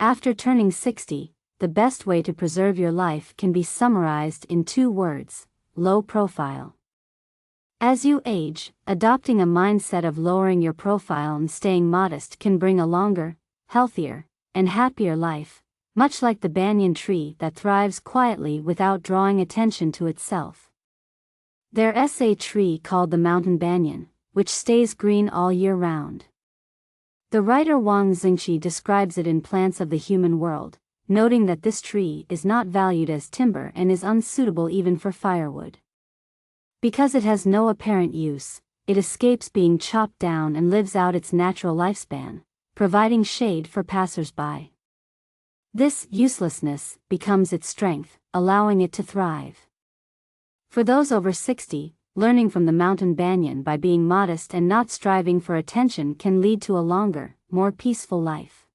After turning 60, the best way to preserve your life can be summarized in 2 words: low profile. As you age, adopting a mindset of lowering your profile and staying modest can bring a longer, healthier, and happier life, much like the banyan tree that thrives quietly without drawing attention to itself. There's a tree called the mountain banyan, which stays green all year round. The writer Wang Xingqi describes it in Plants of the Human World, noting that this tree is not valued as timber and is unsuitable even for firewood. Because it has no apparent use, it escapes being chopped down and lives out its natural lifespan, providing shade for passers-by. This uselessness becomes its strength, allowing it to thrive. For those over 60, learning from the mountain banyan by being modest and not striving for attention can lead to a longer, more peaceful life.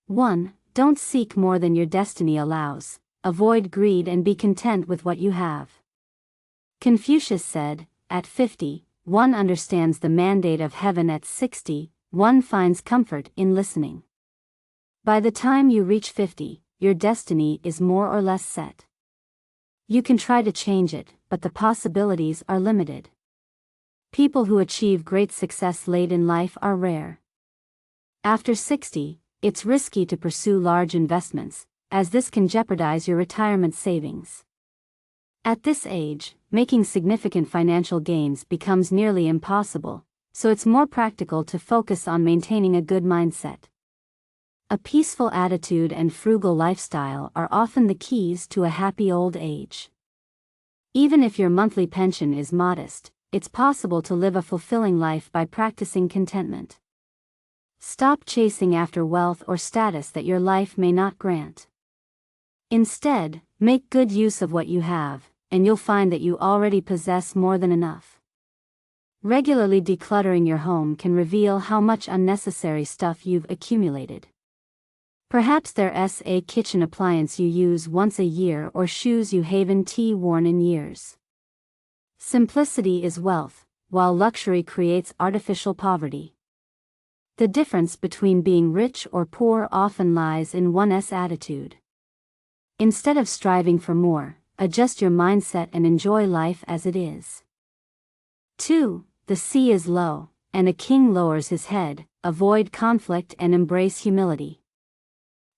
1. Don't seek more than your destiny allows. Avoid greed and be content with what you have. Confucius said, at 50, one understands the mandate of heaven. At 60, one finds comfort in listening. By the time you reach 50, your destiny is more or less set. You can try to change it, but the possibilities are limited. People who achieve great success late in life are rare. After 60, it's risky to pursue large investments, as this can jeopardize your retirement savings. At this age, making significant financial gains becomes nearly impossible, so it's more practical to focus on maintaining a good mindset. A peaceful attitude and frugal lifestyle are often the keys to a happy old age. Even if your monthly pension is modest, it's possible to live a fulfilling life by practicing contentment. Stop chasing after wealth or status that your life may not grant. Instead, make good use of what you have, and you'll find that you already possess more than enough. Regularly decluttering your home can reveal how much unnecessary stuff you've accumulated. Perhaps there's a kitchen appliance you use once a year or shoes you haven't worn in years. Simplicity is wealth, while luxury creates artificial poverty. The difference between being rich or poor often lies in one's attitude. Instead of striving for more, adjust your mindset and enjoy life as it is. 2. The sea is low, and a king lowers his head. Avoid conflict and embrace humility.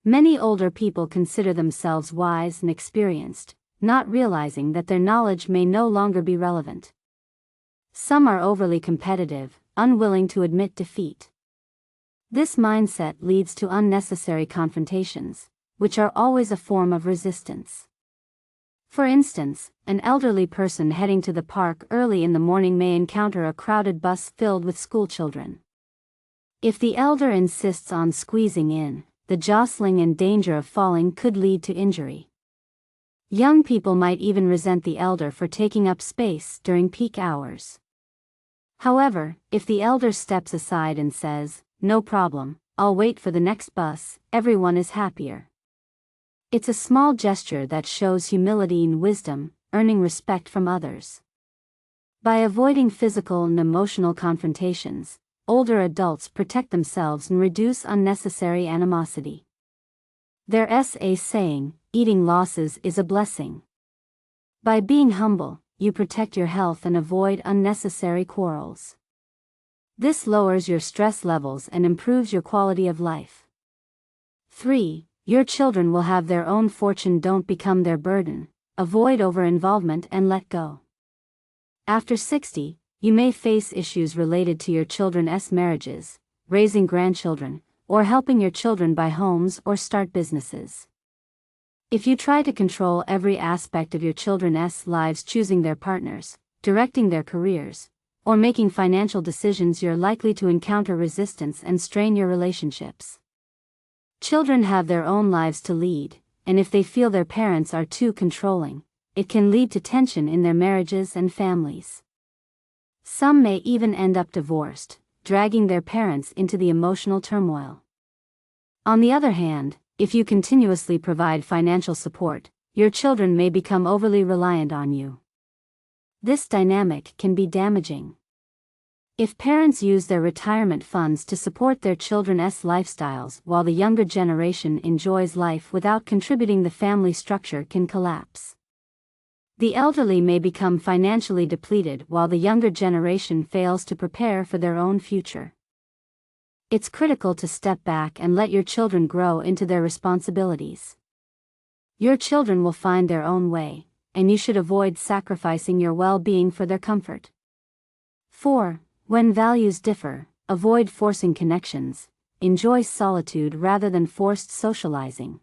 Many older people consider themselves wise and experienced, not realizing that their knowledge may no longer be relevant. Some are overly competitive, unwilling to admit defeat. This mindset leads to unnecessary confrontations, which are always a form of resistance. For instance, an elderly person heading to the park early in the morning may encounter a crowded bus filled with schoolchildren. If the elder insists on squeezing in, the jostling and danger of falling could lead to injury. Young people might even resent the elder for taking up space during peak hours. However, if the elder steps aside and says, "No problem, I'll wait for the next bus," everyone is happier. It's a small gesture that shows humility and wisdom, earning respect from others. By avoiding physical and emotional confrontations, older adults protect themselves and reduce unnecessary animosity. There's a saying, eating losses is a blessing. By being humble, you protect your health and avoid unnecessary quarrels. This lowers your stress levels and improves your quality of life. 3. Your children will have their own fortune. Don't become their burden. Avoid over-involvement and let go. After 60, you may face issues related to your children's marriages, raising grandchildren, or helping your children buy homes or start businesses. If you try to control every aspect of your children's lives, choosing their partners, directing their careers, or making financial decisions, you're likely to encounter resistance and strain your relationships. Children have their own lives to lead, and if they feel their parents are too controlling, it can lead to tension in their marriages and families. Some may even end up divorced, dragging their parents into the emotional turmoil. On the other hand, if you continuously provide financial support, your children may become overly reliant on you. This dynamic can be damaging. If parents use their retirement funds to support their children's lifestyles while the younger generation enjoys life without contributing, the family structure can collapse. The elderly may become financially depleted while the younger generation fails to prepare for their own future. It's critical to step back and let your children grow into their responsibilities. Your children will find their own way, and you should avoid sacrificing your well-being for their comfort. 4. When values differ, avoid forcing connections, enjoy solitude rather than forced socializing.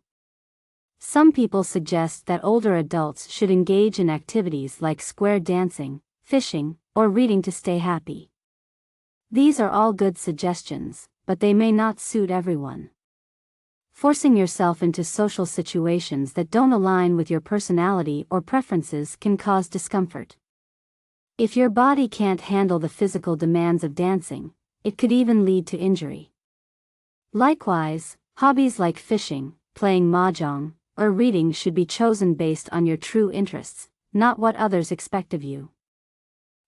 Some people suggest that older adults should engage in activities like square dancing, fishing, or reading to stay happy. These are all good suggestions, but they may not suit everyone. Forcing yourself into social situations that don't align with your personality or preferences can cause discomfort. If your body can't handle the physical demands of dancing, it could even lead to injury. Likewise, hobbies like fishing, playing mahjong, or reading should be chosen based on your true interests, not what others expect of you.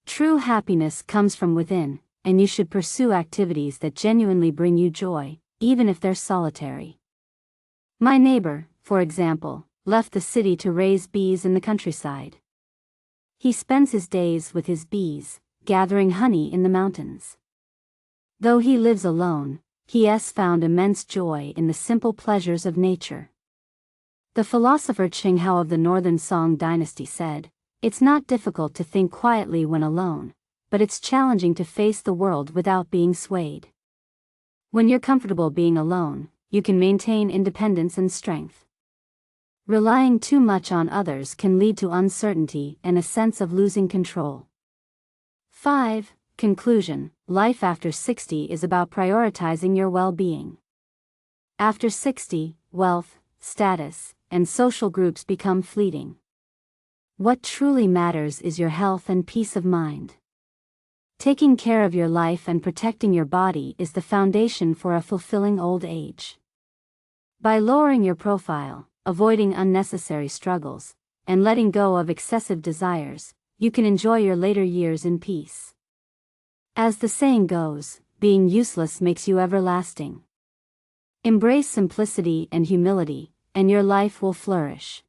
True happiness comes from within, and you should pursue activities that genuinely bring you joy, even if they're solitary. My neighbor, for example, left the city to raise bees in the countryside. He spends his days with his bees, gathering honey in the mountains. Though he lives alone, he has found immense joy in the simple pleasures of nature. The philosopher Qing Hao of the Northern Song dynasty said, "It's not difficult to think quietly when alone, but it's challenging to face the world without being swayed." When you're comfortable being alone, you can maintain independence and strength. Relying too much on others can lead to uncertainty and a sense of losing control. 5. Conclusion: life after 60 is about prioritizing your well-being. After 60, wealth, status, and social groups become fleeting. What truly matters is your health and peace of mind. Taking care of your life and protecting your body is the foundation for a fulfilling old age. By lowering your profile, avoiding unnecessary struggles, and letting go of excessive desires, you can enjoy your later years in peace. As the saying goes, being useless makes you everlasting. Embrace simplicity and humility, and your life will flourish.